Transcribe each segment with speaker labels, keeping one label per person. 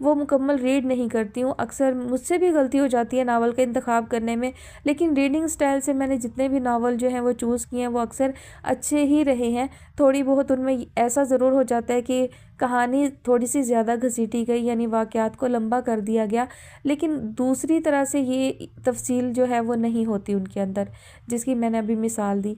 Speaker 1: وہ مکمل ریڈ نہیں کرتی ہوں۔ اکثر مجھ سے بھی غلطی ہو جاتی ہے ناول کا انتخاب کرنے میں، لیکن ریڈنگ سٹائل سے میں نے جتنے بھی ناول جو ہیں وہ چوز کیے ہیں وہ اکثر اچھے ہی رہے ہیں۔ تھوڑی بہت ان میں ایسا ضرور ہو جاتا ہے کہ کہانی تھوڑی سی زیادہ گھسیٹی گئی، یعنی واقعات کو لمبا کر دیا گیا، لیکن دوسری طرح سے یہ تفصیل جو ہے وہ نہیں ہوتی ان کے اندر، جس کی میں نے ابھی مثال دی۔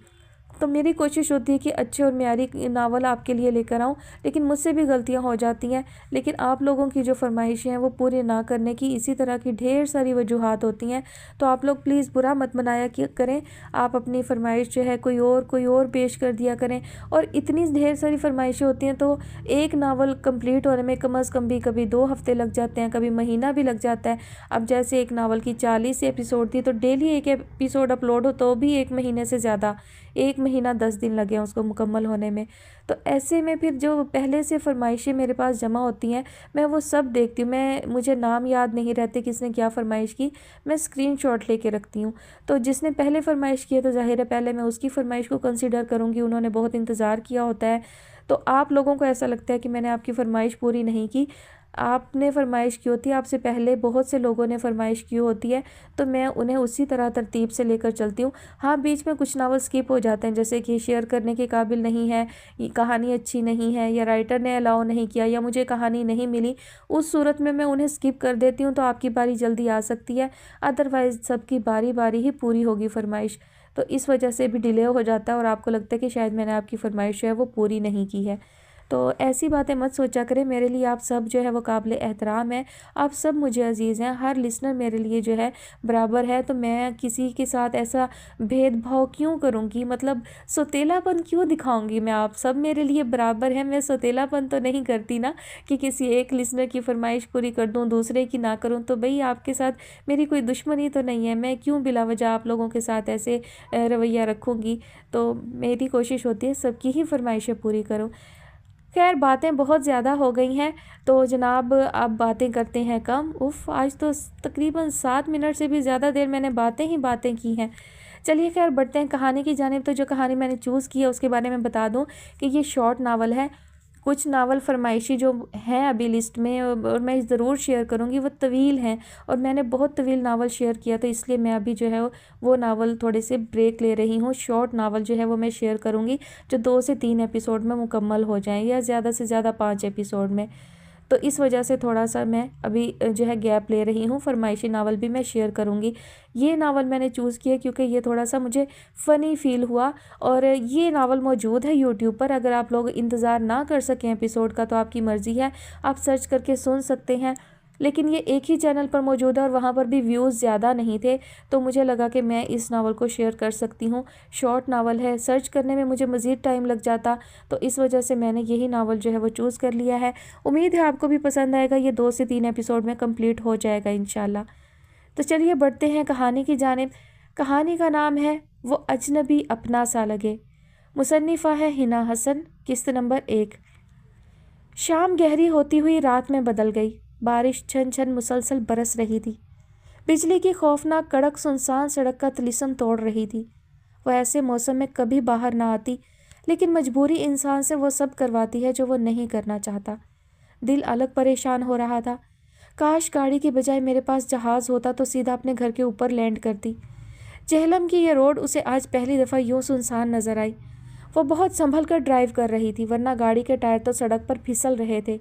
Speaker 1: تو میری کوشش ہوتی ہے کہ اچھے اور معیاری ناول آپ کے لیے لے کر آؤں، لیکن مجھ سے بھی غلطیاں ہو جاتی ہیں، لیکن آپ لوگوں کی جو فرمائشیں ہیں وہ پورے نہ کرنے کی اسی طرح کی ڈھیر ساری وجوہات ہوتی ہیں۔ تو آپ لوگ پلیز برا مت منایا کریں، آپ اپنی فرمائش جو ہے کوئی اور پیش کر دیا کریں، اور اتنی ڈھیر ساری فرمائشیں ہوتی ہیں تو ایک ناول کمپلیٹ ہونے میں کم از کم بھی کبھی 2 ہفتے لگ جاتے ہیں، کبھی مہینہ بھی لگ جاتا ہے۔ اب جیسے ایک ناول کی 40 ایپیسوڈ تھی تو ڈیلی ایک ایپیسوڈ اپلوڈ ہو تو بھی 1 مہینے سے زیادہ، 1 مہینہ 10 دن لگے ہیں اس کو مکمل ہونے میں۔ تو ایسے میں پھر جو پہلے سے فرمائشیں میرے پاس جمع ہوتی ہیں میں وہ سب دیکھتی ہوں، مجھے نام یاد نہیں رہتے کس نے کیا فرمائش کی، میں اسکرین شاٹ لے کے رکھتی ہوں۔ تو جس نے پہلے فرمائش کی ہے تو ظاہر ہے پہلے میں اس کی فرمائش کو کنسیڈر کروں گی، انہوں نے بہت انتظار کیا ہوتا ہے۔ تو آپ لوگوں کو ایسا لگتا ہے کہ میں نے آپ کی فرمائش پوری نہیں کی، آپ نے فرمائش کی ہوتی ہے، آپ سے پہلے بہت سے لوگوں نے فرمائش کی ہوتی ہے، تو میں انہیں اسی طرح ترتیب سے لے کر چلتی ہوں۔ ہاں بیچ میں کچھ ناول سکپ ہو جاتے ہیں، جیسے کہ شیئر کرنے کے قابل نہیں ہے، کہانی اچھی نہیں ہے، یا رائٹر نے الاؤ نہیں کیا، یا مجھے کہانی نہیں ملی، اس صورت میں انہیں سکپ کر دیتی ہوں، تو آپ کی باری جلدی آ سکتی ہے، ادروائز سب کی باری باری ہی پوری ہوگی فرمائش، تو اس وجہ سے بھی ڈیلے ہو جاتا ہے اور آپ کو لگتا ہے کہ شاید میں نے آپ کی فرمائش جو ہے وہ پوری نہیں کی ہے۔ تو ایسی باتیں مت سوچا کریں، میرے لیے آپ سب جو ہے وہ قابل احترام ہیں، آپ سب مجھے عزیز ہیں، ہر لسنر میرے لیے جو ہے برابر ہے، تو میں کسی کے ساتھ ایسا بھید بھاؤ کیوں کروں گی، مطلب سوتیلا پن کیوں دکھاؤں گی میں، آپ سب میرے لیے برابر ہیں، میں سوتیلا پن تو نہیں کرتی نا کہ کسی ایک لسنر کی فرمائش پوری کر دوں دوسرے کی نہ کروں، تو بھئی آپ کے ساتھ میری کوئی دشمنی تو نہیں ہے، میں کیوں بلا وجہ آپ لوگوں کے ساتھ ایسے رویہ رکھوں گی، تو میری کوشش ہوتی ہے سب کی ہی فرمائشیں پوری کروں۔ خیر باتیں بہت زیادہ ہو گئی ہیں، تو جناب آپ باتیں کرتے ہیں کم، آج تو تقریباً 7 منٹ سے بھی زیادہ دیر میں نے باتیں کی ہیں۔ چلیے خیر بڑھتے ہیں کہانی کی جانب۔ تو جو کہانی میں نے چوز کی ہے اس کے بارے میں بتا دوں کہ یہ شارٹ ناول ہے، کچھ ناول فرمائشی جو ہیں ابھی لسٹ میں اور میں ضرور شیئر کروں گی وہ طویل ہیں، اور میں نے بہت طویل ناول شیئر کیا، تو اس لیے میں ابھی جو ہے وہ ناول تھوڑے سے بریک لے رہی ہوں، شارٹ ناول جو ہے وہ میں شیئر کروں گی جو 2 سے 3 ایپیسوڈ میں مکمل ہو جائیں، یا زیادہ سے زیادہ 5 ایپیسوڈ میں، تو اس وجہ سے تھوڑا سا میں ابھی جو ہے گیپ لے رہی ہوں، فرمائشی ناول بھی میں شیئر کروں گی۔ یہ ناول میں نے چوز کیا کیونکہ یہ تھوڑا سا مجھے فنی فیل ہوا، اور یہ ناول موجود ہے یوٹیوب پر، اگر آپ لوگ انتظار نہ کر سکیں ایپیسوڈ کا تو آپ کی مرضی ہے، آپ سرچ کر کے سن سکتے ہیں، لیکن یہ ایک ہی چینل پر موجود ہے اور وہاں پر بھی ویوز زیادہ نہیں تھے، تو مجھے لگا کہ میں اس ناول کو شیئر کر سکتی ہوں۔ شارٹ ناول ہے، سرچ کرنے میں مجھے مزید ٹائم لگ جاتا، تو اس وجہ سے میں نے یہی ناول جو ہے وہ چوز کر لیا ہے۔ امید ہے آپ کو بھی پسند آئے گا، یہ 2 سے 3 ایپیسوڈ میں کمپلیٹ ہو جائے گا انشاءاللہ۔ تو چلیے بڑھتے ہیں کہانی کی جانب۔ کہانی کا نام ہے وہ اجنبی اپنا سا لگے، مصنفہ ہے حنا حسن، قسط نمبر 1۔ شام گہری ہوتی ہوئی رات میں بدل گئی، بارش چھن چھن مسلسل برس رہی تھی، بجلی کی خوفناک کڑک سنسان سڑک کا طلسم توڑ رہی تھی۔ وہ ایسے موسم میں کبھی باہر نہ آتی، لیکن مجبوری انسان سے وہ سب کرواتی ہے جو وہ نہیں کرنا چاہتا۔ دل الگ پریشان ہو رہا تھا، کاش گاڑی کی بجائے میرے پاس جہاز ہوتا تو سیدھا اپنے گھر کے اوپر لینڈ کرتی۔ جہلم کی یہ روڈ اسے آج پہلی دفعہ یوں سنسان نظر آئی۔ وہ بہت سنبھل کر ڈرائیو کر رہی تھی، ورنہ گاڑی کے ٹائر تو سڑک پر پھسل رہے تھے۔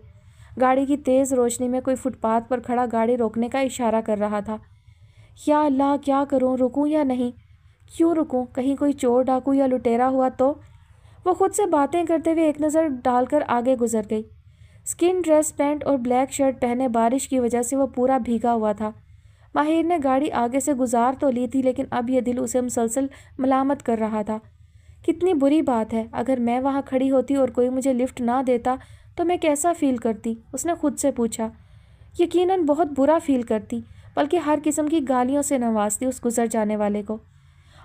Speaker 1: گاڑی کی تیز روشنی میں کوئی فٹ پاتھ پر کھڑا گاڑی روکنے کا اشارہ کر رہا تھا۔ یا اللہ کیا کروں، رکوں یا نہیں؟ کیوں رکوں؟ کہیں کوئی چور ڈاکو یا لٹیرا ہوا تو؟ وہ خود سے باتیں کرتے ہوئے ایک نظر ڈال کر آگے گزر گئی۔ اسکن ڈریس پینٹ اور بلیک شرٹ پہنے بارش کی وجہ سے وہ پورا بھیگا ہوا تھا۔ ماہر نے گاڑی آگے سے گزار تو لی تھی، لیکن اب یہ دل اسے مسلسل ملامت کر رہا تھا۔ کتنی بری بات ہے، اگر میں وہاں کھڑی ہوتی اور کوئی مجھے لفٹ نہ دیتا تو میں کیسا فیل کرتی؟ اس نے خود سے پوچھا۔ یقیناً بہت برا فیل کرتی، بلکہ ہر قسم کی گالیوں سے نوازتی اس گزر جانے والے کو۔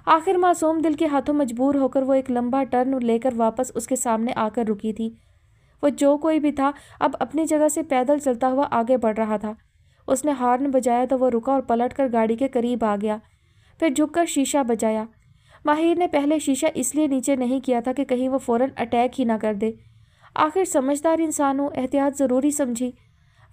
Speaker 1: آخر معصوم دل کے ہاتھوں مجبور ہو کر وہ ایک لمبا ٹرن لے کر واپس اس کے سامنے آ کر رکی تھی۔ وہ جو کوئی بھی تھا اب اپنی جگہ سے پیدل چلتا ہوا آگے بڑھ رہا تھا۔ اس نے ہارن بجایا تو وہ رکا اور پلٹ کر گاڑی کے قریب آ گیا، پھر جھک کر شیشہ بجایا۔ ماہر نے پہلے شیشہ اس لیے نیچے نہیں کیا تھا کہ کہیں وہ فوراً اٹیک ہی نہ کر دے۔ آخر سمجھدار انسان ہوں، احتیاط ضروری سمجھی۔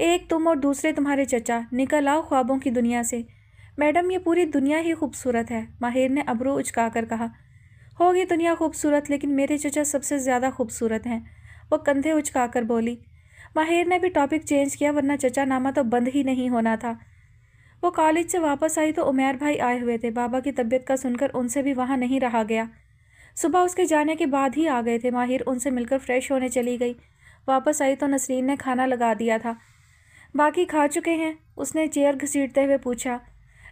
Speaker 1: ایک تم اور دوسرے تمہارے چچا، نکل آؤ خوابوں کی دنیا سے۔ میڈم یہ پوری دنیا ہی خوبصورت ہے، ماہر نے ابرو اچکا کر کہا۔ ہوگی دنیا خوبصورت لیکن میرے چچا سب سے زیادہ خوبصورت ہیں، وہ کندھے اچکا کر بولی۔ ماہر نے بھی ٹاپک چینج کیا، ورنہ چچا نامہ تو بند ہی نہیں ہونا تھا۔ وہ کالج سے واپس آئی تو عمیر بھائی آئے ہوئے تھے۔ بابا کی طبیعت کا سن کر ان سے بھی وہاں نہیں رہا گیا۔ صبح اس کے جانے کے بعد ہی آ گئے تھے۔ ماہر ان سے مل کر فریش ہونے چلی گئی۔ واپس آئی تو نسرین نے کھانا لگا دیا تھا۔ باقی کھا چکے ہیں؟ اس نے چیئر گھسیٹتے ہوئے پوچھا۔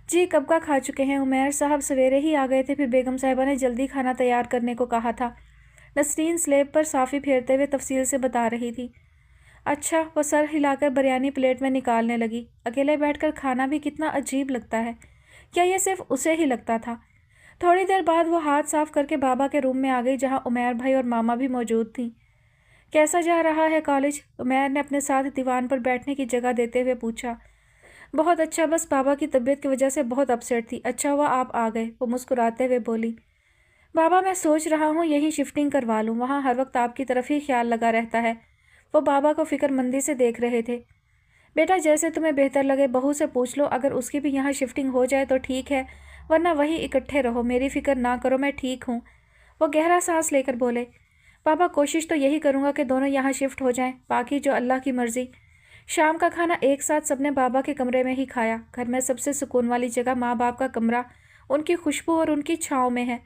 Speaker 1: جی کب کا کھا چکے ہیں، عمیر صاحب سویرے ہی آ گئے تھے، پھر بیگم صاحبہ نے جلدی کھانا تیار کرنے کو کہا تھا۔ نسرین سلیب پر صافی پھیرتے ہوئے تفصیل سے بتا رہی تھی۔ اچھا، وہ سر ہلا کر بریانی پلیٹ میں نکالنے لگی۔ اکیلے بیٹھ کر کھانا بھی کتنا عجیب لگتا ہے، کیا یہ صرف اسے ہی لگتا تھا؟ تھوڑی دیر بعد وہ ہاتھ صاف کر کے بابا کے روم میں آ گئی، جہاں عمیر بھائی اور ماما بھی موجود تھیں۔ کیسا جا رہا ہے کالج؟ عمیر نے اپنے ساتھ دیوان پر بیٹھنے کی جگہ دیتے ہوئے پوچھا۔ بہت اچھا، بس بابا کی طبیعت کی وجہ سے بہت اپسیٹ تھی۔ اچھا ہوا آپ آ گئے، وہ مسکراتے ہوئے بولی۔ بابا میں سوچ رہا ہوں یہیں شفٹنگ کروا لوں، وہاں ہر وقت آپ کی طرف ہی خیال لگا رہتا ہے۔ وہ بابا کو فکر مندی سے دیکھ رہے تھے۔ بیٹا جیسے تمہیں بہتر لگے، بہو سے پوچھ لو، اگر اس کی بھی یہاں شفٹنگ ہو جائے تو ٹھیک ہے، ورنہ وہیں اکٹھے رہو، میری فکر نہ کرو، میں ٹھیک ہوں۔ وہ گہرا سانس لے کر بولے۔ بابا کوشش تو یہی کروں گا کہ دونوں یہاں شفٹ ہو جائیں، باقی جو اللہ کی مرضی۔ شام کا کھانا ایک ساتھ سب نے بابا کے کمرے میں ہی کھایا۔ گھر میں سب سے سکون والی جگہ ماں باپ کا کمرہ، ان کی خوشبو اور ان کی چھاؤں میں ہے۔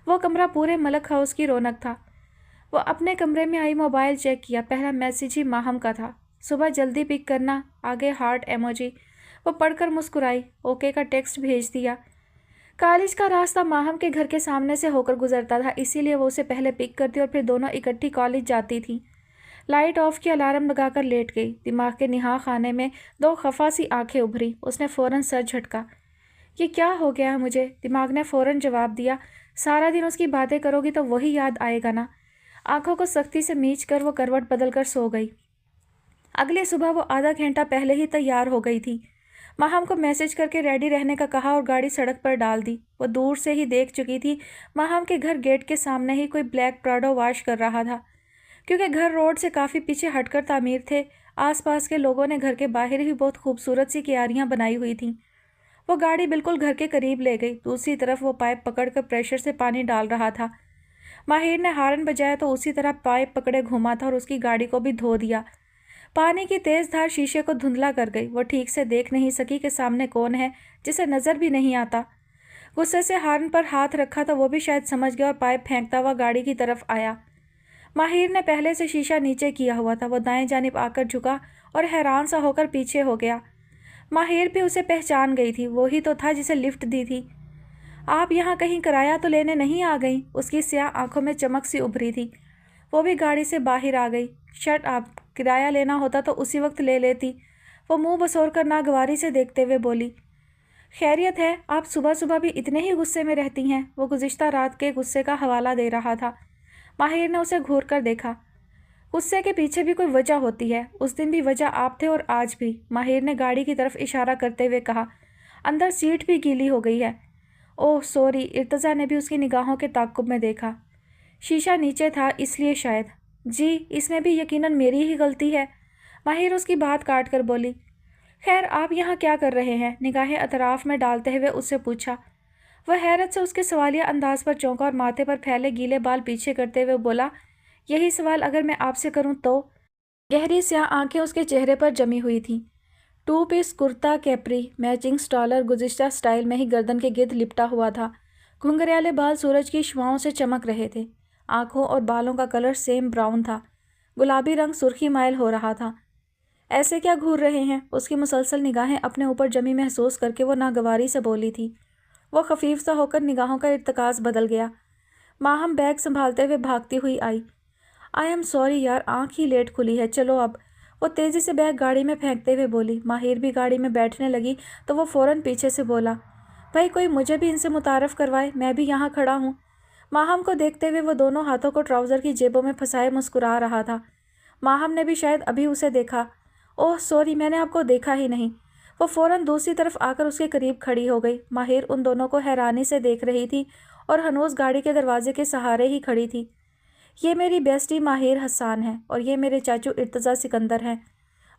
Speaker 1: وہ کمرہ پورے ملک ہاؤس کی رونق تھا۔ وہ اپنے کمرے میں آئی، موبائل چیک کیا، پہلا میسیج ہی ماہم کا تھا۔ صبح جلدی پک کرنا، آگے ہارٹ ایموجی۔ وہ پڑھ کر مسکرائی، اوکے کا ٹیکسٹ بھیج دیا۔ کالج کا راستہ ماہم کے گھر کے سامنے سے ہو کر گزرتا تھا، اسی لیے وہ اسے پہلے پک کرتی اور پھر دونوں اکٹھی کالج جاتی تھیں۔ لائٹ آف کی، الارم لگا کر لیٹ گئی۔ دماغ کے نہا خانے میں دو خفا سی آنکھیں ابھری۔ اس نے فوراً سر جھٹکا۔ یہ کیا ہو گیا ہے مجھے؟ دماغ نے فوراً جواب دیا۔ سارا دن اس کی باتیں کرو گی تو وہی یاد آئے گا نا۔ آنکھوں کو سختی سے میچ کر وہ کروٹ بدل کر سو گئی۔ اگلے صبح وہ آدھا گھنٹہ پہلے ہی تیار ہو گئی تھی۔ ماہم کو میسج کر کے ریڈی رہنے کا کہا اور گاڑی سڑک پر ڈال دی۔ وہ دور سے ہی دیکھ چکی تھی، ماہم کے گھر گیٹ کے سامنے ہی کوئی بلیک پراڈو واش کر رہا تھا۔ کیونکہ گھر روڈ سے کافی پیچھے ہٹ کر تعمیر تھے، آس پاس کے لوگوں نے گھر کے باہر ہی بہت خوبصورت سی کیاریاں بنائی ہوئی تھیں۔ وہ گاڑی بالکل گھر کے قریب لے گئی۔ دوسری طرف وہ پائپ پکڑ کر پریشر سے پانی ڈال رہا تھا۔ ماہر نے ہارن بجایا تو اسی طرح پائپ پکڑے گھوما تھا اور اس کی گاڑی کو بھی دھو دیا۔ پانی کی تیز دھار شیشے کو دھندلا کر گئی۔ وہ ٹھیک سے دیکھ نہیں سکی کہ سامنے کون ہے، جسے نظر بھی نہیں آتا۔ غصے سے ہارن پر ہاتھ رکھا تو وہ بھی شاید سمجھ گیا اور پائپ پھینکتا ہوا گاڑی کی طرف آیا۔ ماہر نے پہلے سے شیشہ نیچے کیا ہوا تھا۔ وہ دائیں جانب آ کر جھکا اور حیران سا ہو کر پیچھے ہو گیا۔ ماہر بھی اسے پہچان گئی تھی، وہی تو تھا جسے لفٹ دی تھی۔ آپ یہاں کہیں کرایہ تو لینے نہیں آ گئیں؟ اس کی سیاہ آنکھوں میں چمک سی ابھری تھی۔ وہ بھی گاڑی سے باہر آ گئی۔ شٹ اپ، کرایہ لینا ہوتا تو اسی وقت لے لیتی، وہ منہ بسور کر ناگواری سے دیکھتے ہوئے بولی۔ خیریت ہے، آپ صبح صبح بھی اتنے ہی غصے میں رہتی ہیں؟ وہ گزشتہ رات کے غصے کا حوالہ دے رہا تھا۔ ماہر نے اسے گھور کر دیکھا۔ غصے کے پیچھے بھی کوئی وجہ ہوتی ہے، اس دن بھی وجہ آپ تھے اور آج بھی، ماہر نے گاڑی کی طرف اشارہ کرتے ہوئے کہا۔ اندر سیٹ بھی گیلی ہو گئی ہے۔ اوہ سوری، ارتضیٰ نے بھی اس کی نگاہوں کے تعاقب میں دیکھا۔ شیشہ نیچے تھا اس لیے شاید۔ جی، اس میں بھی یقیناً میری ہی غلطی ہے، ماہر اس کی بات کاٹ کر بولی۔ خیر آپ یہاں کیا کر رہے ہیں؟ نگاہیں اطراف میں ڈالتے ہوئے اس سے پوچھا۔ وہ حیرت سے اس کے سوالیہ انداز پر چونکا اور ماتھے پر پھیلے گیلے بال پیچھے کرتے ہوئے بولا، یہی سوال اگر میں آپ سے کروں تو؟ گہری سیاہ آنکھیں اس کے چہرے پر جمی ہوئی تھیں۔ 2 پیس کرتا کیپری، میچنگ سٹالر گزشتہ سٹائل میں ہی گردن کے گرد لپٹا ہوا تھا۔ گھنگریالے بال سورج کی شعاؤں سے چمک رہے تھے۔ آنکھوں اور بالوں کا کلر سیم براؤن تھا، گلابی رنگ سرخی مائل ہو رہا تھا۔ ایسے کیا گھور رہے ہیں؟ اس کی مسلسل نگاہیں اپنے اوپر جمی محسوس کر کے وہ ناگواری سے بولی تھی۔ وہ خفیف سا ہو کر نگاہوں کا ارتکاز بدل گیا۔ ماہم بیگ سنبھالتے ہوئے بھاگتی ہوئی آئی۔ آئی ایم سوری یار، آنکھ ہی لیٹ کھلی ہے، چلو اب، وہ تیزی سے بیگ گاڑی میں پھینکتے ہوئے بولی۔ ماہر بھی گاڑی میں بیٹھنے لگی تو وہ فوراً پیچھے سے بولا، بھائی کوئی مجھے بھی ان سے متعارف کروائے، میں بھی یہاں کھڑا ہوں۔ ماہم کو دیکھتے ہوئے وہ دونوں ہاتھوں کو ٹراؤزر کی جیبوں میں پھنسائے مسکرا رہا تھا۔ ماہم نے بھی شاید ابھی اسے دیکھا۔ اوہ سوری، میں نے آپ کو دیکھا ہی نہیں۔ وہ فوراً دوسری طرف آ کر اس کے قریب کھڑی ہو گئی۔ ماہر ان دونوں کو حیرانی سے دیکھ رہی تھی اور ہنوز گاڑی کے دروازے کے سہارے ہی کھڑی تھی۔ یہ میری بیسٹی ماہر حسان ہے اور یہ میرے چاچو ارتضیٰ سکندر ہیں۔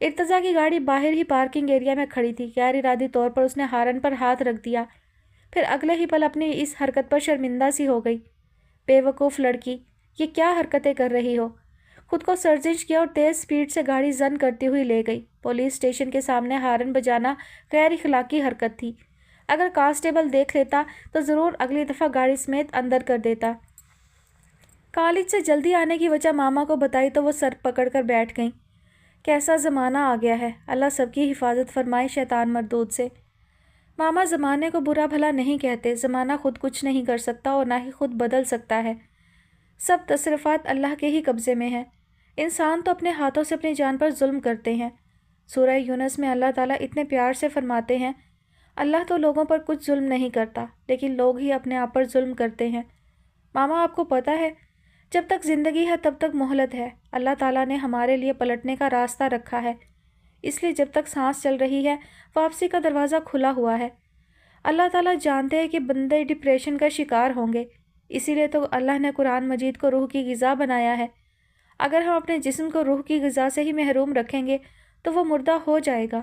Speaker 1: ارتضا کی گاڑی باہر ہی پارکنگ ایریا میں کھڑی تھی۔ غیر ارادی طور پر اس نے ہارن پر ہاتھ رکھ دیا، پھر اگلے ہی پل اپنی اس حرکت پر شرمندہ سی ہو گئی۔ بے وقوف لڑکی، یہ کیا حرکتیں کر رہی ہو؟ خود کو سرزنش کیا اور تیز سپیڈ سے گاڑی زن کرتی ہوئی لے گئی۔ پولیس اسٹیشن کے سامنے ہارن بجانا غیر اخلاقی حرکت تھی۔ اگر کانسٹیبل دیکھ لیتا تو ضرور اگلی دفعہ گاڑی سمیت اندر کر دیتا۔ کالج سے جلدی آنے کی وجہ ماما کو بتائی تو وہ سر پکڑ کر بیٹھ گئیں۔ کیسا زمانہ آ گیا ہے، اللہ سب کی حفاظت فرمائے شیطان مردود سے۔ ماما زمانے کو برا بھلا نہیں کہتے، زمانہ خود کچھ نہیں کر سکتا اور نہ ہی خود بدل سکتا ہے۔ سب تصرفات اللہ کے ہی قبضے میں ہیں۔ انسان تو اپنے ہاتھوں سے اپنی جان پر ظلم کرتے ہیں۔ سورہ یونس میں اللہ تعالیٰ اتنے پیار سے فرماتے ہیں، اللہ تو لوگوں پر کچھ ظلم نہیں کرتا، لیکن لوگ ہی اپنے آپ پر ظلم کرتے ہیں۔ ماما آپ کو پتہ ہے، جب تک زندگی ہے تب تک مہلت ہے۔ اللہ تعالیٰ نے ہمارے لیے پلٹنے کا راستہ رکھا ہے، اس لیے جب تک سانس چل رہی ہے واپسی کا دروازہ کھلا ہوا ہے۔ اللہ تعالیٰ جانتے ہیں کہ بندے ڈپریشن کا شکار ہوں گے، اسی لیے تو اللہ نے قرآن مجید کو روح کی غذا بنایا ہے۔ اگر ہم اپنے جسم کو روح کی غذا سے ہی محروم رکھیں گے تو وہ مردہ ہو جائے گا،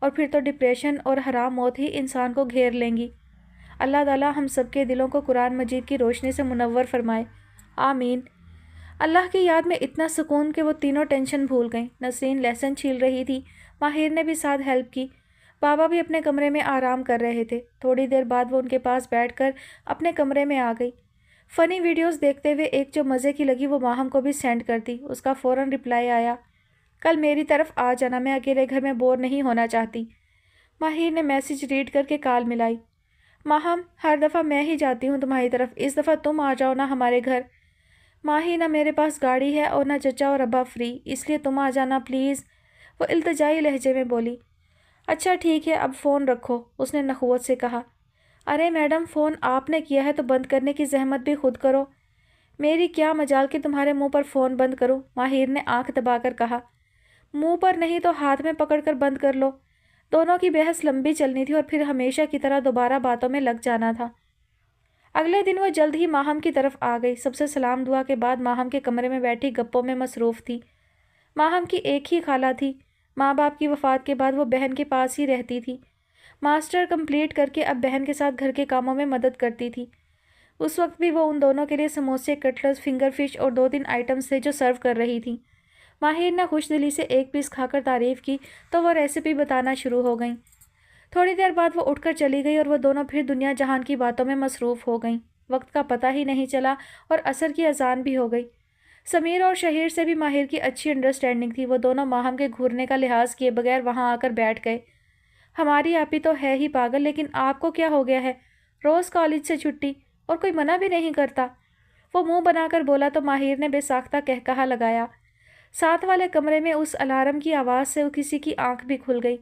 Speaker 1: اور پھر تو ڈپریشن اور حرام موت ہی انسان کو گھیر لیں گی۔ اللہ تعالیٰ ہم سب کے دلوں کو قرآن مجید کی روشنی سے منور فرمائے، آمین۔ اللہ کی یاد میں اتنا سکون کہ وہ تینوں ٹینشن بھول گئیں۔ نسرین لہسن چھیل رہی تھی، ماہر نے بھی ساتھ ہیلپ کی، بابا بھی اپنے کمرے میں آرام کر رہے تھے۔ تھوڑی دیر بعد وہ ان کے پاس بیٹھ کر اپنے کمرے میں آ گئی۔ فنی ویڈیوز دیکھتے ہوئے ایک جو مزے کی لگی وہ ماہم کو بھی سینڈ کر دی۔ اس کا فوراً رپلائی آیا، کل میری طرف آ جانا، میں اکیلے گھر میں بور نہیں ہونا چاہتی۔ ماہر نے میسج ریڈ کر کے کال ملائی، ماہم ہر دفعہ میں ہی جاتی ہوں تمہاری طرف، اس دفعہ تم آ جاؤ نا ہمارے گھر۔ ماہی نہ میرے پاس گاڑی ہے اور نہ چچا اور ابا فری، اس لیے تم آ جانا پلیز، وہ التجائی لہجے میں بولی۔ اچھا ٹھیک ہے، اب فون رکھو، اس نے نخوت سے کہا۔ ارے میڈم، فون آپ نے کیا ہے تو بند کرنے کی زحمت بھی خود کرو۔ میری کیا مجال کہ تمہارے منہ پر فون بند کروں، ماہر نے آنکھ دبا کر کہا۔ منہ پر نہیں تو ہاتھ میں پکڑ کر بند کر لو۔ دونوں کی بحث لمبی چلنی تھی اور پھر ہمیشہ کی طرح دوبارہ باتوں میں لگ جانا تھا۔ اگلے دن وہ جلد ہی ماہم کی طرف آ گئی۔ سب سے سلام دعا کے بعد ماہم کے کمرے میں بیٹھی گپوں میں مصروف تھی۔ ماہم کی ایک ہی خالہ تھی، ماں باپ کی وفات کے بعد وہ بہن کے پاس ہی رہتی تھی۔ ماسٹر کمپلیٹ کر کے اب بہن کے ساتھ گھر کے کاموں میں مدد کرتی تھی۔ اس وقت بھی وہ ان دونوں کے لیے سموسے، کٹلز، فنگر فش اور 2-3 آئٹمز تھے جو سرو کر رہی تھی۔ ماہر نے خوش دلی سے ایک پیس کھا کر تعریف کی تو وہ ریسیپی بتانا شروع ہو گئیں۔ تھوڑی دیر بعد وہ اٹھ کر چلی گئی اور وہ دونوں پھر دنیا جہان کی باتوں میں مصروف ہو گئیں۔ وقت کا پتہ ہی نہیں چلا اور عصر کی اذان بھی ہو گئی۔ سمیر اور شہیر سے بھی ماہر کی اچھی انڈرسٹینڈنگ تھی، وہ دونوں ماہم کے گھورنے کا لحاظ کیے بغیر وہاں آ کر بیٹھ گئے۔ ہماری آپی تو ہے ہی پاگل، لیکن آپ کو کیا ہو گیا ہے؟ روز کالج سے چھٹی اور کوئی منع بھی نہیں کرتا، وہ منہ بنا کر بولا تو ماہر نے بے ساختہ قہقہا لگایا۔ ساتھ والے کمرے میں اس الارم کی آواز سے کسی کی آنکھ بھی کھل گئی۔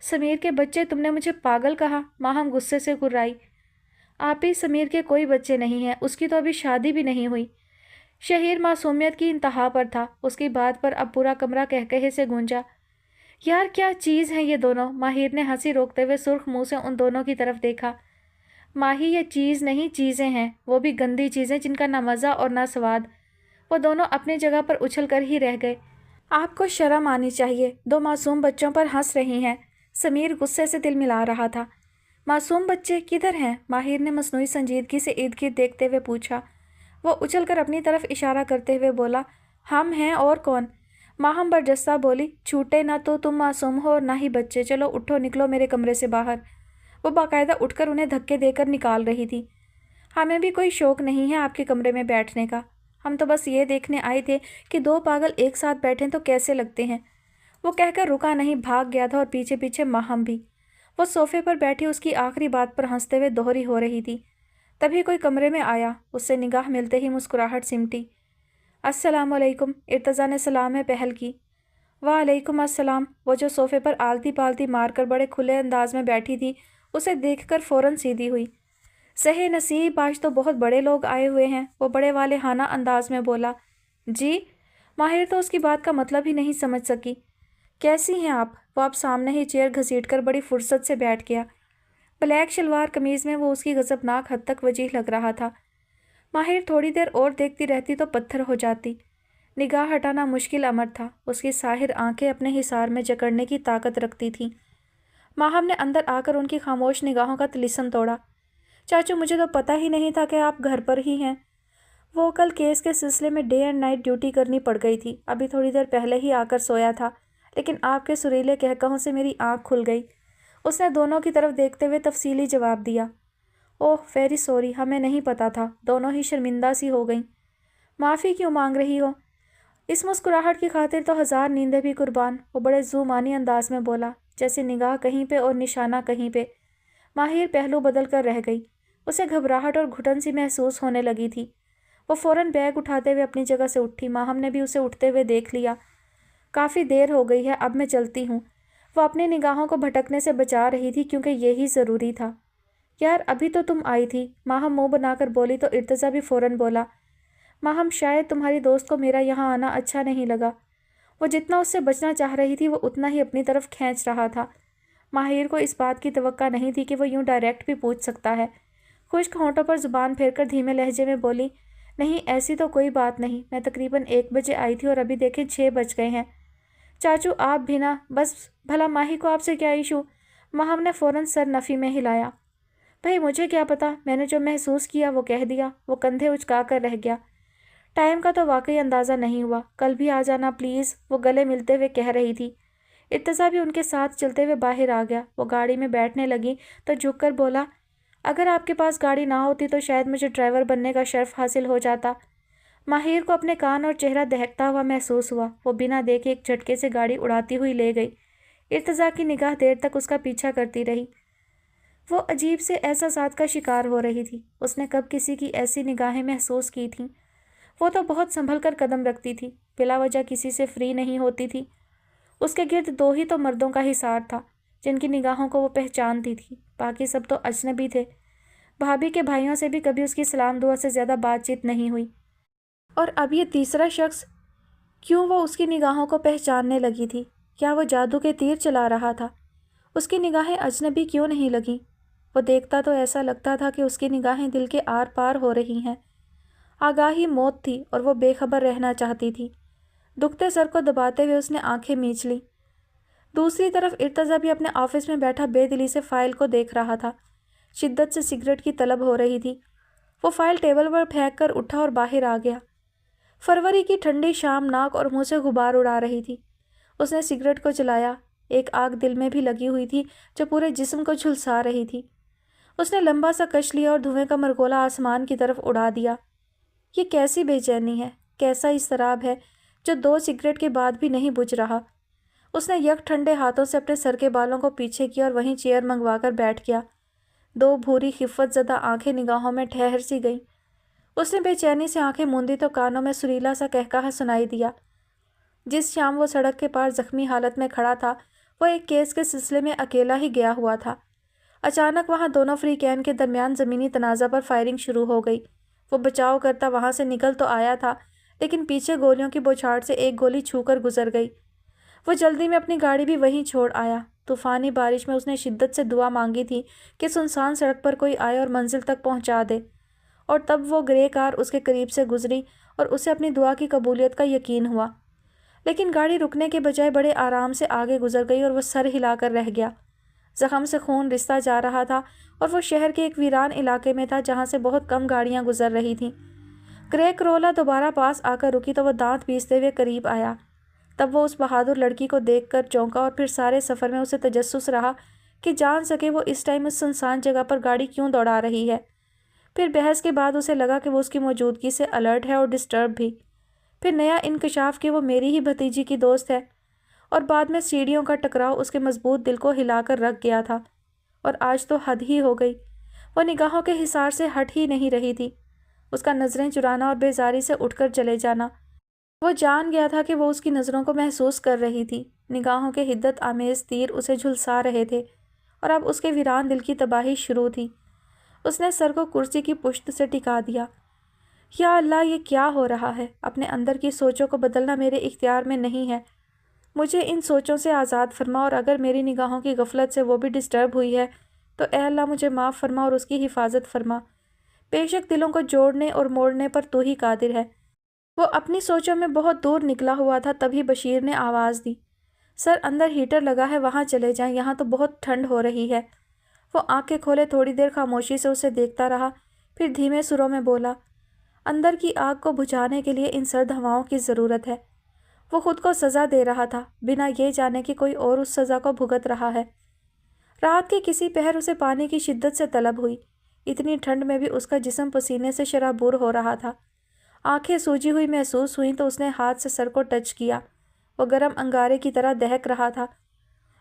Speaker 1: سمیر کے بچے، تم نے مجھے پاگل کہا، ماہم غصے سے گرائی۔ آپی، سمیر کے کوئی بچے نہیں ہیں، اس کی تو ابھی شادی بھی نہیں ہوئی۔ شہیر معصومیت کی انتہا پر تھا، اس کی بات پر اب پورا کمرہ قہقہے سے گونجا۔ یار کیا چیز ہیں یہ دونوں، ماہر نے ہنسی روکتے ہوئے سرخ منہ سے ان دونوں کی طرف دیکھا۔ ماہی، یہ چیز نہیں، چیزیں ہیں، وہ بھی گندی چیزیں جن کا نہ مزہ اور نہ سواد۔ وہ دونوں اپنی جگہ پر اچھل کر ہی رہ گئے۔ آپ کو شرم آنی چاہیے، 2 معصوم بچوں پر ہنس رہی ہیں، سمیر غصے سے دل ملا رہا تھا۔ معصوم بچے کدھر ہیں؟ ماہر نے مصنوعی سنجیدگی سے ارد گرد دیکھتے ہوئے پوچھا۔ وہ اچھل کر اپنی طرف اشارہ کرتے ہوئے بولا، ہم ہیں اور کون؟ ماہم برجستہ بولی، چھوٹے نہ تو تم معصوم ہو اور نہ ہی بچے، چلو اٹھو، نکلو میرے کمرے سے باہر۔ وہ باقاعدہ اٹھ کر انہیں دھکے دے کر نکال رہی تھی۔ ہمیں بھی کوئی شوق نہیں ہے آپ کے کمرے میں بیٹھنے کا، ہم تو بس یہ دیکھنے آئے تھے کہ 2 پاگل ایک ساتھ بیٹھیں تو کیسے لگتے ہیں۔ وہ کہہ کر رکا نہیں، بھاگ گیا تھا اور پیچھے پیچھے ماہم بھی۔ وہ صوفے پر بیٹھی اس کی آخری بات پر ہنستے ہوئے دوہری ہو رہی تھی۔ تبھی کوئی کمرے میں آیا، اس سے نگاہ ملتے ہی مسکراہٹ سمٹی۔ السلام علیکم، ارتضا نے سلام میں پہل کی۔ وعلیکم السلام۔ وہ جو صوفے پر آلتی پالتی مار کر بڑے کھلے انداز میں بیٹھی تھی، اسے دیکھ کر فوراً سیدھی ہوئی۔ صحیح نصیب، آج تو بہت بڑے لوگ آئے ہوئے ہیں، وہ بڑے والہانہ انداز میں بولا۔ جی؟ ماہر تو اس کی بات کا مطلب ہی نہیں سمجھ سکی۔ کیسی ہیں آپ؟ وہ اب سامنے ہی چیئر گھسیٹ کر بڑی فرصت سے بیٹھ گیا۔ بلیک شلوار قمیض میں وہ اس کی غضبناک حد تک وجیح لگ رہا تھا۔ ماہر تھوڑی دیر اور دیکھتی رہتی تو پتھر ہو جاتی۔ نگاہ ہٹانا مشکل امر تھا، اس کی ساحر آنکھیں اپنے حصار میں جکڑنے کی طاقت رکھتی تھیں۔ ماہم نے اندر آ کر ان کی خاموش نگاہوں کا طلسم توڑا۔ چاچو مجھے تو پتہ ہی نہیں تھا کہ آپ گھر پر ہی ہیں۔ وہ کل کیس کے سلسلے میں ڈے اینڈ نائٹ ڈیوٹی کرنی پڑ گئی تھی، ابھی تھوڑی دیر پہلے ہی آ کر سویا تھا، لیکن آپ کے سریلے کہکہوں سے میری آنکھ کھل گئی۔ اس نے دونوں کی طرف دیکھتے ہوئے تفصیلی جواب دیا۔ اوہ ویری سوری، ہمیں نہیں پتا تھا۔ دونوں ہی شرمندہ سی ہو گئیں۔ معافی کیوں مانگ رہی ہو؟ اس مسکراہٹ کی خاطر تو ہزار نیندیں بھی قربان، وہ بڑے ذومانی انداز میں بولا، جیسے نگاہ کہیں پہ اور نشانہ کہیں پہ۔ ماہر پہلو بدل کر رہ گئی، اسے گھبراہٹ اور گھٹن سی محسوس ہونے لگی تھی۔ وہ فوراً بیگ اٹھاتے ہوئے اپنی جگہ سے اٹھی، ماہم نے بھی اسے اٹھتے ہوئے دیکھ لیا۔ کافی دیر ہو گئی ہے، اب میں چلتی ہوں۔ وہ اپنی نگاہوں کو بھٹکنے سے بچا رہی تھی کیونکہ یہی ضروری تھا۔ یار ابھی تو تم آئی تھی، ماہم منہ بنا کر بولی تو ارتضیٰ بھی فوراً بولا، ماہم شاید تمہاری دوست کو میرا یہاں آنا اچھا نہیں لگا۔ وہ جتنا اس سے بچنا چاہ رہی تھی وہ اتنا ہی اپنی طرف کھینچ رہا تھا۔ ماہر کو اس بات کی توقع نہیں تھی کہ وہ یوں ڈائریکٹ بھی پوچھ سکتا ہے۔ خشک ہونٹوں پر زبان پھیر کر دھیمے لہجے میں بولی، نہیں ایسی تو کوئی بات نہیں، میں تقریباً 1 بجے آئی تھی اور ابھی دیکھیں 6 بج گئے ہیں۔ چاچو آپ بھی نا، بس بھلا ماہی کو آپ سے کیا ایشو؟ ماہم نے فوراً سر نفی میں ہلایا۔ بھائی مجھے کیا پتا، میں نے جو محسوس کیا وہ کہہ دیا۔ وہ کندھے اچکا کر رہ گیا۔ ٹائم کا تو واقعی اندازہ نہیں ہوا، کل بھی آ جانا پلیز، وہ گلے ملتے ہوئے کہہ رہی تھی۔ ارتضیٰ بھی ان کے ساتھ چلتے ہوئے باہر آ گیا۔ وہ گاڑی میں بیٹھنے لگی تو جھک کر بولا، اگر آپ کے پاس گاڑی نہ ہوتی تو شاید مجھے ڈرائیور بننے کا شرف حاصل ہو جاتا۔ ماہر کو اپنے کان اور چہرہ دہکتا ہوا محسوس ہوا۔ وہ بنا دیکھے ایک جھٹکے سے گاڑی اڑاتی ہوئی لے گئی۔ ارتضیٰ کی نگاہ دیر تک اس کا پیچھا کرتی رہی۔ وہ عجیب سے احساسات کا شکار ہو رہی تھی۔ اس نے کب کسی کی ایسی نگاہیں محسوس کی تھیں؟ وہ تو بہت سنبھل کر قدم رکھتی تھی، بلا وجہ کسی سے فری نہیں ہوتی تھی۔ اس کے گرد 2 ہی تو مردوں کا حصار تھا جن کی نگاہوں کو وہ پہچانتی تھی، باقی سب تو اجنبی تھے۔ بھابھی کے بھائیوں سے بھی کبھی اس کی سلام دعا سے زیادہ بات چیت نہیں ہوئی، اور اب یہ تیسرا شخص، کیوں وہ اس کی نگاہوں کو پہچاننے لگی تھی؟ کیا وہ جادو کے تیر چلا رہا تھا؟ اس کی نگاہیں اجنبی کیوں نہیں لگیں؟ وہ دیکھتا تو ایسا لگتا تھا کہ اس کی نگاہیں دل کے آر پار ہو رہی ہیں۔ آگاہی موت تھی اور وہ بے خبر رہنا چاہتی تھی۔ دکھتے سر کو دباتے ہوئے اس نے آنکھیں میچ لیں۔ دوسری طرف ارتضیٰ بھی اپنے آفس میں بیٹھا بے دلی سے فائل کو دیکھ رہا تھا۔ شدت سے سگریٹ کی طلب ہو رہی تھی۔ وہ فائل ٹیبل پر پھینک کر اٹھا اور باہر آ گیا۔ فروری کی ٹھنڈی شام ناک اور منہ سے غبار اڑا رہی تھی۔ اس نے سگریٹ کو جلایا۔ ایک آگ دل میں بھی لگی ہوئی تھی جو پورے جسم کو جھلسا رہی تھی۔ اس نے لمبا سا کش لیا اور دھوئیں کا مرگولہ آسمان کی طرف اڑا دیا۔ یہ کیسی بے چینی ہے، کیسا اضطراب ہے جو 2 سگریٹ کے بعد بھی نہیں بجھ رہا۔ اس نے یک ٹھنڈے ہاتھوں سے اپنے سر کے بالوں کو پیچھے کیا اور وہیں چیئر منگوا کر بیٹھ گیا۔ 2 بھوری خفت زدہ آنکھیں نگاہوں میں ٹھہر سی گئیں۔ اس نے بے چینی سے آنکھیں موندی تو کانوں میں سریلا سا کہکہا سنائی دیا۔ جس شام وہ سڑک کے پار زخمی حالت میں کھڑا تھا وہ ایک کیس کے سلسلے میں اکیلا ہی گیا ہوا تھا۔ اچانک وہاں دونوں فریقین کے درمیان زمینی تنازع پر فائرنگ شروع ہو گئی۔ وہ بچاؤ کرتا وہاں سے نکل تو آیا تھا، لیکن پیچھے گولیوں کی بوچھاڑ سے ایک گولی چھو کر گزر گئی۔ وہ جلدی میں اپنی گاڑی بھی وہیں چھوڑ آیا۔ طوفانی بارش میں اس نے شدت سے دعا مانگی تھی کہ سنسان سڑک پر کوئی آئے اور منزل تک پہنچا دے، اور تب وہ گرے کار اس کے قریب سے گزری اور اسے اپنی دعا کی قبولیت کا یقین ہوا۔ لیکن گاڑی رکنے کے بجائے بڑے آرام سے آگے گزر گئی اور وہ سر ہلا کر رہ گیا۔ زخم سے خون رستا جا رہا تھا اور وہ شہر کے ایک ویران علاقے میں تھا جہاں سے بہت کم گاڑیاں گزر رہی تھیں۔ گرے کرولا دوبارہ پاس آ کر رکی تو وہ دانت پیستے ہوئے قریب آیا۔ تب وہ اس بہادر لڑکی کو دیکھ کر چونکا اور پھر سارے سفر میں اسے تجسس رہا کہ جان سکے وہ اس ٹائم اس سنسان جگہ پر گاڑی کیوں دوڑا رہی ہے۔ پھر بحث کے بعد اسے لگا کہ وہ اس کی موجودگی سے الرٹ ہے اور ڈسٹرب بھی۔ پھر نیا انکشاف کہ وہ میری ہی بھتیجی کی دوست ہے، اور بعد میں سیڑھیوں کا ٹکراؤ اس کے مضبوط دل کو ہلا کر رکھ گیا تھا۔ اور آج تو حد ہی ہو گئی، وہ نگاہوں کے حصار سے ہٹ ہی نہیں رہی تھی۔ اس کا نظریں چرانا اور بیزاری سے اٹھ کر چلے جانا، وہ جان گیا تھا کہ وہ اس کی نظروں کو محسوس کر رہی تھی۔ نگاہوں کے حدت آمیز تیر اسے جھلسا رہے تھے اور اب اس کے ویران دل کی تباہی شروع تھی۔ اس نے سر کو کرسی کی پشت سے ٹکا دیا۔ یا اللہ، یہ کیا ہو رہا ہے؟ اپنے اندر کی سوچوں کو بدلنا میرے اختیار میں نہیں ہے۔ مجھے ان سوچوں سے آزاد فرما، اور اگر میری نگاہوں کی غفلت سے وہ بھی ڈسٹرب ہوئی ہے تو اے اللہ مجھے معاف فرما اور اس کی حفاظت فرما۔ بے شک دلوں کو جوڑنے اور موڑنے پر تو ہی قادر ہے۔ وہ اپنی سوچوں میں بہت دور نکلا ہوا تھا، تبھی بشیر نے آواز دی، سر اندر ہیٹر لگا ہے، وہاں چلے جائیں، یہاں تو بہت ٹھنڈ ہو رہی ہے۔ وہ آنکھیں کھولے تھوڑی دیر خاموشی سے اسے دیکھتا رہا، پھر دھیمے سروں میں بولا، اندر کی آگ کو بجھانے کے لیے ان سرد ہواؤں کی ضرورت ہے۔ وہ خود کو سزا دے رہا تھا، بنا یہ جانے کہ کوئی اور اس سزا کو بھگت رہا ہے۔ رات کے کسی پہر اسے پانی کی شدت سے طلب ہوئی، اتنی ٹھنڈ میں بھی اس کا جسم پسینے سے شرابور ہو رہا تھا۔ آنکھیں سوجی ہوئی محسوس ہوئیں تو اس نے ہاتھ سے سر کو ٹچ کیا، وہ گرم انگارے کی طرح دہک رہا تھا۔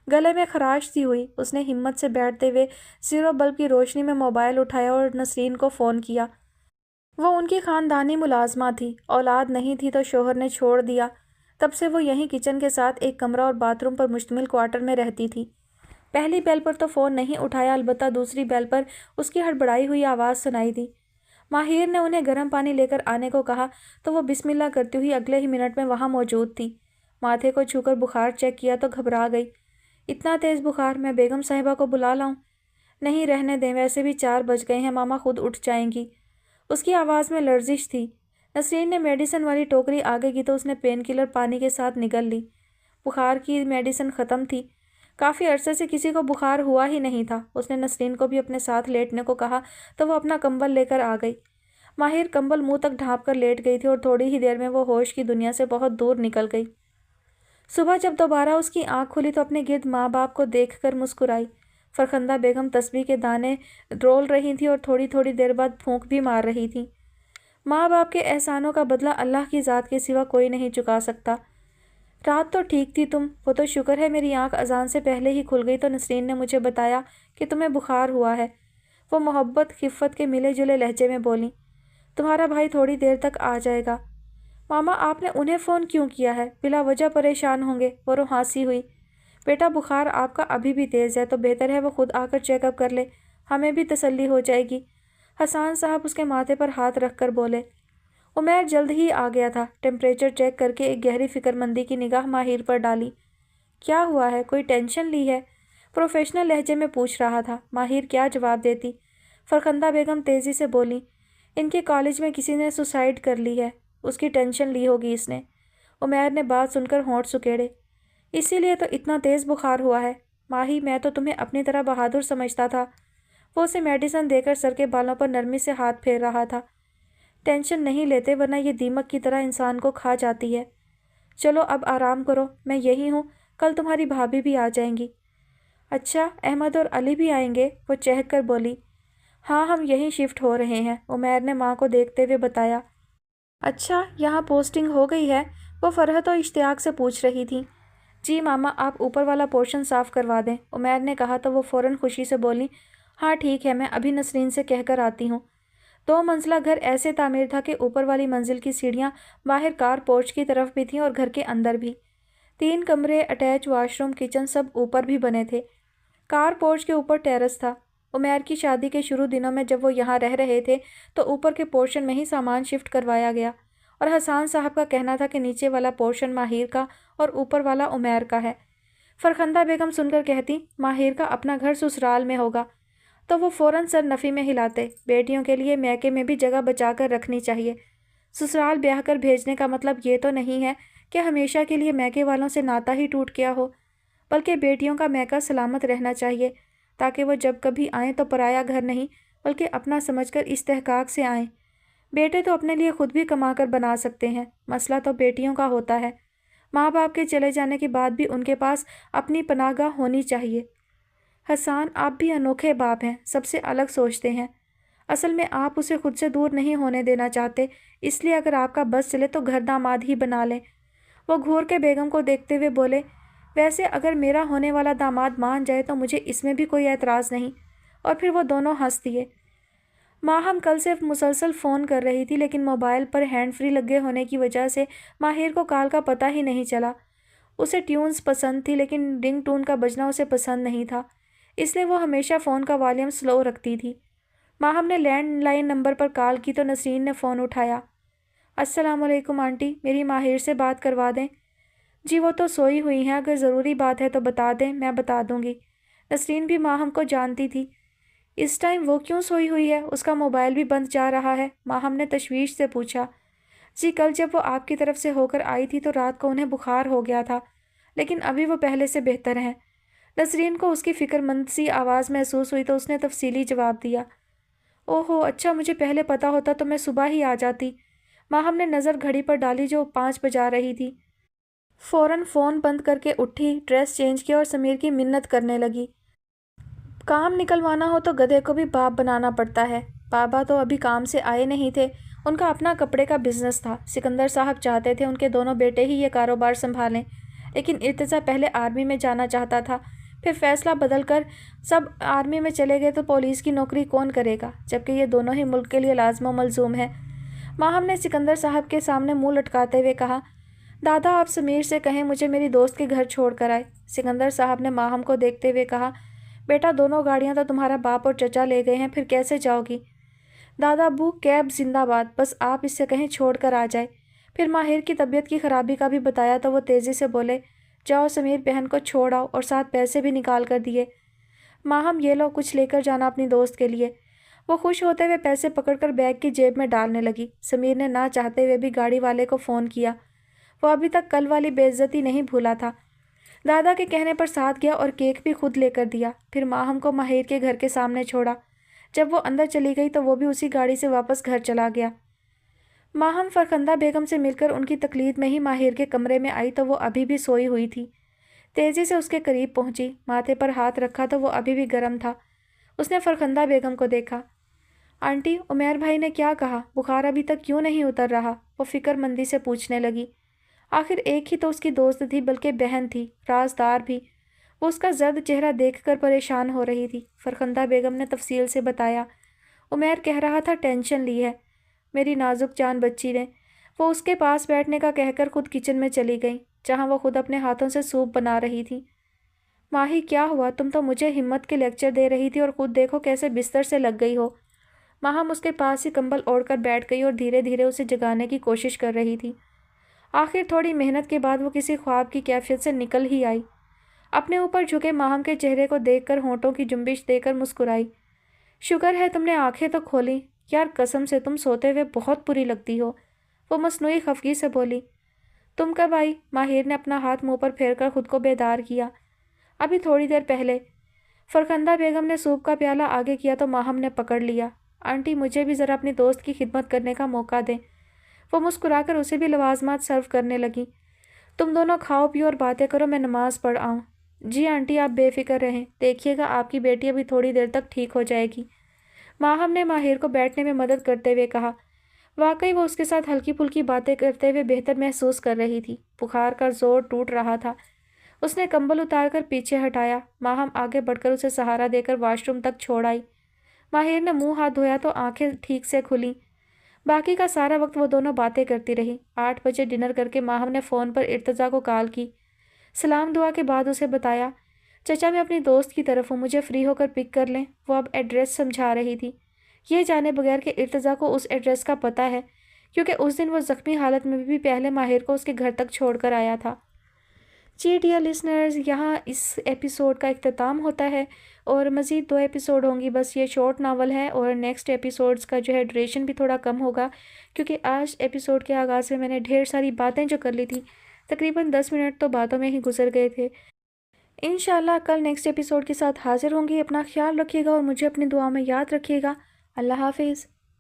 Speaker 1: گلے میں خراش سی ہوئی، اس نے ہمت سے بیٹھتے ہوئے زیرو بلب کی روشنی میں موبائل اٹھایا اور نسرین کو فون کیا۔ وہ ان کی خاندانی ملازمہ تھی، اولاد نہیں تھی تو شوہر نے چھوڑ دیا، تب سے وہ یہیں کچن کے ساتھ ایک کمرہ اور باتھ روم پر مشتمل کوارٹر میں رہتی تھی۔ پہلی بیل پر تو فون نہیں اٹھایا، البتہ دوسری بیل پر اس کی ہڑبڑائی ہوئی آواز سنائی دی۔ ماہر نے انہیں گرم پانی لے کر آنے کو کہا تو وہ بسم اللہ کرتی ہوئی اگلے ہی منٹ میں وہاں موجود تھی۔ ماتھے کو چھو کر بخار چیک کیا تو گھبرا گئی، اتنا تیز بخار، میں بیگم صاحبہ کو بلا لاؤں؟ نہیں رہنے دیں، ویسے بھی 4 بج گئے ہیں، ماما خود اٹھ جائیں گی۔ اس کی آواز میں لرزش تھی۔ نسرین نے میڈیسن والی ٹوکری آگے کی تو اس نے پین کلر پانی کے ساتھ نگل لی۔ بخار کی میڈیسن ختم تھی، کافی عرصے سے کسی کو بخار ہوا ہی نہیں تھا۔ اس نے نسرین کو بھی اپنے ساتھ لیٹنے کو کہا تو وہ اپنا کمبل لے کر آ گئی۔ ماہر کمبل منہ تک ڈھانپ کر لیٹ گئی تھی اور تھوڑی ہی دیر میں وہ ہوش کی دنیا سے بہت دور نکل گئی۔ صبح جب دوبارہ اس کی آنکھ کھلی تو اپنے گرد ماں باپ کو دیکھ کر مسکرائی۔ فرخندہ بیگم تسبیح کے دانے رول رہی تھی اور تھوڑی تھوڑی دیر بعد پھونک بھی مار رہی تھی۔ ماں باپ کے احسانوں کا بدلہ اللہ کی ذات کے سوا کوئی نہیں چکا سکتا۔ رات تو ٹھیک تھی تم، وہ تو شکر ہے میری آنکھ اذان سے پہلے ہی کھل گئی تو نسرین نے مجھے بتایا کہ تمہیں بخار ہوا ہے۔ وہ محبت خفت کے ملے جلے لہجے میں بولی، تمہارا بھائی تھوڑی دیر تک آ جائے گا۔ ماما آپ نے انہیں فون کیوں کیا ہے؟ بلا وجہ پریشان ہوں گے، وہ روحانسی ہوئی۔ بیٹا بخار آپ کا ابھی بھی تیز ہے تو بہتر ہے وہ خود آ کر چیک اپ کر لے، ہمیں بھی تسلی ہو جائے گی۔ حسان صاحب اس کے ماتھے پر ہاتھ رکھ کر بولے۔ عمیر جلد ہی آ گیا تھا، ٹیمپریچر چیک کر کے ایک گہری فکر مندی کی نگاہ ماہر پر ڈالی۔ کیا ہوا ہے، کوئی ٹینشن لی ہے؟ پروفیشنل لہجے میں پوچھ رہا تھا۔ ماہر کیا جواب دیتی؟ فرخندہ بیگم تیزی سے بولی، ان کے کالج میں کسی نے سوسائڈ کر لی ہے، اس کی ٹینشن لی ہوگی اس نے۔ عمیر نے بات سن کر ہونٹ سکیڑے، اسی لیے تو اتنا تیز بخار ہوا ہے۔ ماہی میں تو تمہیں اپنی طرح بہادر سمجھتا تھا۔ وہ اسے میڈیسن دے کر سر کے بالوں پر نرمی سے ہاتھ پھیر رہا تھا۔ ٹینشن نہیں لیتے ورنہ یہ دیمک کی طرح انسان کو کھا جاتی ہے۔ چلو اب آرام کرو، میں یہی ہوں، کل تمہاری بھابھی بھی آ جائیں گی۔ اچھا احمد اور علی بھی آئیں گے؟ وہ چہک کر بولی۔ ہاں ہم یہیں شفٹ ہو رہے ہیں، عمیر نے ماں کو دیکھتے ہوئے بتایا۔ اچھا یہاں پوسٹنگ ہو گئی ہے؟ وہ فرحت و اشتیاق سے پوچھ رہی تھی۔ جی ماما آپ اوپر والا پورشن صاف کروا دیں، عمیر نے کہا تو وہ فوراً خوشی سے بولی، ہاں ٹھیک ہے، میں ابھی نسرین سے کہہ کر آتی ہوں۔ 2 منزلہ گھر ایسے تعمیر تھا کہ اوپر والی منزل کی سیڑھیاں باہر کار پورچ کی طرف بھی تھیں اور گھر کے اندر بھی۔ 3 کمرے، اٹیچ واش روم، کچن سب اوپر بھی بنے تھے۔ کار پورچ کے اوپر ٹیرس تھا۔ عمیر کی شادی کے شروع دنوں میں جب وہ یہاں رہ رہے تھے تو اوپر کے پورشن میں ہی سامان شفٹ کروایا گیا، اور حسان صاحب کا کہنا تھا کہ نیچے والا پورشن ماہر کا اور اوپر والا عمیر کا ہے۔ فرخندہ بیگم سن کر کہتی، ماہر کا اپنا گھر سسرال میں ہوگا، تو وہ فوراً سر نفی میں ہلاتے، بیٹیوں کے لیے میکے میں بھی جگہ بچا کر رکھنی چاہیے۔ سسرال بیاہ کر بھیجنے کا مطلب یہ تو نہیں ہے کہ ہمیشہ کے لیے میکے والوں سے ناتا ہی ٹوٹ گیا ہو، بلکہ بیٹیوں کا میکہ سلامت رہنا چاہیے تاکہ وہ جب کبھی آئیں تو پرایا گھر نہیں بلکہ اپنا سمجھ کر استحقاق سے آئیں۔ بیٹے تو اپنے لیے خود بھی کما کر بنا سکتے ہیں، مسئلہ تو بیٹیوں کا ہوتا ہے۔ ماں باپ کے چلے جانے کے بعد بھی ان کے پاس اپنی پناہ گاہ ہونی چاہیے۔ حسان آپ بھی انوکھے باپ ہیں، سب سے الگ سوچتے ہیں۔ اصل میں آپ اسے خود سے دور نہیں ہونے دینا چاہتے، اس لیے اگر آپ کا بس چلے تو گھر داماد ہی بنا لیں۔ وہ گھور کے بیگم کو دیکھتے ہوئے بولے، ویسے اگر میرا ہونے والا داماد مان جائے تو مجھے اس میں بھی کوئی اعتراض نہیں۔ اور پھر وہ دونوں ہنس دیے۔ ماں ہم کل سے مسلسل فون کر رہی تھی لیکن موبائل پر ہینڈ فری لگے ہونے کی وجہ سے ماہر کو کال کا پتہ ہی نہیں چلا۔ اسے ٹیونز پسند تھی لیکن رنگ ٹون کا بجنا اسے پسند نہیں تھا، اس لیے وہ ہمیشہ فون کا والیوم سلو رکھتی تھی۔ ماہم نے لینڈ لائن نمبر پر کال کی تو نسرین نے فون اٹھایا۔ السلام علیکم آنٹی، میری ماہر سے بات کروا دیں۔ جی وہ تو سوئی ہوئی ہیں، اگر ضروری بات ہے تو بتا دیں، میں بتا دوں گی۔ نسرین بھی ماہم کو جانتی تھی۔ اس ٹائم وہ کیوں سوئی ہوئی ہے؟ اس کا موبائل بھی بند جا رہا ہے، ماہم نے تشویش سے پوچھا۔ جی کل جب وہ آپ کی طرف سے ہو کر آئی تھی تو رات کو انہیں بخار ہو گیا تھا، لیکن ابھی وہ پہلے سے بہتر ہیں۔ نسرین کو اس کی فکر مند سی آواز محسوس ہوئی تو اس نے تفصیلی جواب دیا۔ اوہو اچھا، مجھے پہلے پتا ہوتا تو میں صبح ہی آ جاتی۔ ماہم نے نظر گھڑی پر ڈالی جو 5 بجا رہی تھی۔ فوراً فون بند کر کے اٹھی، ڈریس چینج کیا اور سمیر کی منت کرنے لگی۔ کام نکلوانا ہو تو گدھے کو بھی باپ بنانا پڑتا ہے۔ بابا تو ابھی کام سے آئے نہیں تھے، ان کا اپنا کپڑے کا بزنس تھا۔ سکندر صاحب چاہتے تھے ان کے دونوں بیٹے ہی یہ کاروبار سنبھالیں، لیکن ارتضیٰ پہلے آرمی میں جانا چاہتا تھا، پھر فیصلہ بدل کر سب آرمی میں چلے گئے تو پولیس کی نوکری کون کرے گا، جبکہ یہ دونوں ہی ملک کے لیے لازم و ملزوم ہیں۔ ماہم نے سکندر صاحب کے سامنے منہ لٹکاتے ہوئے کہا، دادا آپ سمیر سے کہیں مجھے میری دوست کے گھر چھوڑ کر آئے۔ سکندر صاحب نے ماہم کو دیکھتے ہوئے کہا، بیٹا دونوں گاڑیاں تو تمہارا باپ اور چچا لے گئے ہیں، پھر کیسے جاؤ گی؟ دادا ابو کیب زندہ باد، بس آپ اس سے کہیں چھوڑ کر آ جائے۔ پھر ماہر کی طبیعت کی خرابی کا بھی بتایا تو وہ تیزی سے بولے، جاؤ سمیر بہن کو چھوڑ آؤ، اور ساتھ پیسے بھی نکال کر دیے۔ ماہم یہ لو کچھ لے کر جانا اپنی دوست کے لیے۔ وہ خوش ہوتے ہوئے پیسے پکڑ کر بیگ کی جیب میں ڈالنے لگی۔ سمیر نے نہ چاہتے ہوئے بھی گاڑی والے کو فون کیا، وہ ابھی تک کل والی بے عزتی نہیں بھولا تھا۔ دادا کے کہنے پر ساتھ گیا اور کیک بھی خود لے کر دیا، پھر ماہم کو ماہر کے گھر کے سامنے چھوڑا۔ جب وہ اندر چلی گئی تو وہ بھی اسی گاڑی سے واپس گھر چلا گیا۔ ماہم فرخندہ بیگم سے مل کر ان کی تقلید میں ہی ماہر کے کمرے میں آئی تو وہ ابھی بھی سوئی ہوئی تھی۔ تیزی سے اس کے قریب پہنچی، ماتھے پر ہاتھ رکھا تو وہ ابھی بھی گرم تھا۔ اس نے فرخندہ بیگم کو دیکھا۔ آنٹی عمیر بھائی نے کیا کہا؟ بخار ابھی تک کیوں نہیں اتر رہا؟ وہ فکر مندی سے پوچھنے لگی۔ آخر ایک ہی تو اس کی دوست تھی، بلکہ بہن تھی، رازدار بھی۔ وہ اس کا زرد چہرہ دیکھ کر پریشان ہو رہی تھی۔ فرخندہ بیگم نے تفصیل سے بتایا، عمیر کہہ رہا تھا ٹینشن لی ہے میری نازک جان بچی نے۔ وہ اس کے پاس بیٹھنے کا کہہ کر خود کچن میں چلی گئی، جہاں وہ خود اپنے ہاتھوں سے سوپ بنا رہی تھی۔ ماہی کیا ہوا؟ تم تو مجھے ہمت کے لیکچر دے رہی تھی اور خود دیکھو کیسے بستر سے لگ گئی ہو۔ ماہم اس کے پاس ہی کمبل اوڑھ کر بیٹھ گئی اور دھیرے دھیرے اسے جگانے کی کوشش کر رہی تھی۔ آخر تھوڑی محنت کے بعد وہ کسی خواب کی کیفیت سے نکل ہی آئی۔ اپنے اوپر جھکے ماہم کے چہرے کو دیکھ کر ہونٹوں کی جنبش دے کر مسکرائی۔ شکر ہے تم نے آنکھیں تو کھولی، یار قسم سے تم سوتے ہوئے بہت بری لگتی ہو، وہ مصنوعی خفگی سے بولی۔ تم کب آئی؟ ماہر نے اپنا ہاتھ منہ پر پھیر کر خود کو بیدار کیا۔ ابھی تھوڑی دیر پہلے۔ فرخندہ بیگم نے سوپ کا پیالہ آگے کیا تو ماہم نے پکڑ لیا۔ آنٹی مجھے بھی ذرا اپنی دوست کی خدمت کرنے کا موقع دیں۔ وہ مسکرا کر اسے بھی لوازمات سرو کرنے لگی۔ تم دونوں کھاؤ پیو اور باتیں کرو، میں نماز پڑھ آؤں۔ جی آنٹی آپ بے فکر رہیں، دیکھیے گا آپ کی بیٹی ابھی تھوڑی دیر تک ٹھیک ہو جائے گی۔ ماہم نے ماہر کو بیٹھنے میں مدد کرتے ہوئے کہا۔ واقعی وہ اس کے ساتھ ہلکی پھلکی باتیں کرتے ہوئے بہتر محسوس کر رہی تھی۔ بخار کا زور ٹوٹ رہا تھا۔ اس نے کمبل اتار کر پیچھے ہٹایا۔ ماہم آگے بڑھ کر اسے سہارا دے کر واش روم تک چھوڑ آئی۔ ماہر نے منہ ہاتھ دھویا تو آنکھیں ٹھیک سے کھلیں۔ باقی کا سارا وقت وہ دونوں باتیں کرتی رہی۔ 8 بجے ڈنر کر کے ماہم نے فون پر ارتضیٰ کو کال کی۔ سلام دعا کے بعد اسے بتایا، چچا میں اپنی دوست کی طرف ہوں، مجھے فری ہو کر پک کر لیں۔ وہ اب ایڈریس سمجھا رہی تھی، یہ جانے بغیر کہ ارتضیٰ کو اس ایڈریس کا پتہ ہے، کیونکہ اس دن وہ زخمی حالت میں بھی پہلے ماہر کو اس کے گھر تک چھوڑ کر آیا تھا۔ جی ڈیئر لسنرز، یہاں اس ایپیسوڈ کا اختتام ہوتا ہے اور مزید 2 ایپیسوڈ ہوں گی۔ بس یہ شارٹ ناول ہے اور نیکسٹ ایپیسوڈز کا جو ہے ڈریشن بھی تھوڑا کم ہوگا، کیونکہ آج ایپیسوڈ کے آغاز میں نے ڈھیر ساری باتیں جو کر لی تھی، تقریباً 10 منٹ تو باتوں میں ہی گزر گئے تھے۔ انشاءاللہ کل نیکسٹ ایپیسوڈ کے ساتھ حاضر ہوں گی۔ اپنا خیال رکھیے گا اور مجھے اپنی دعا میں یاد رکھیے گا۔ اللہ حافظ۔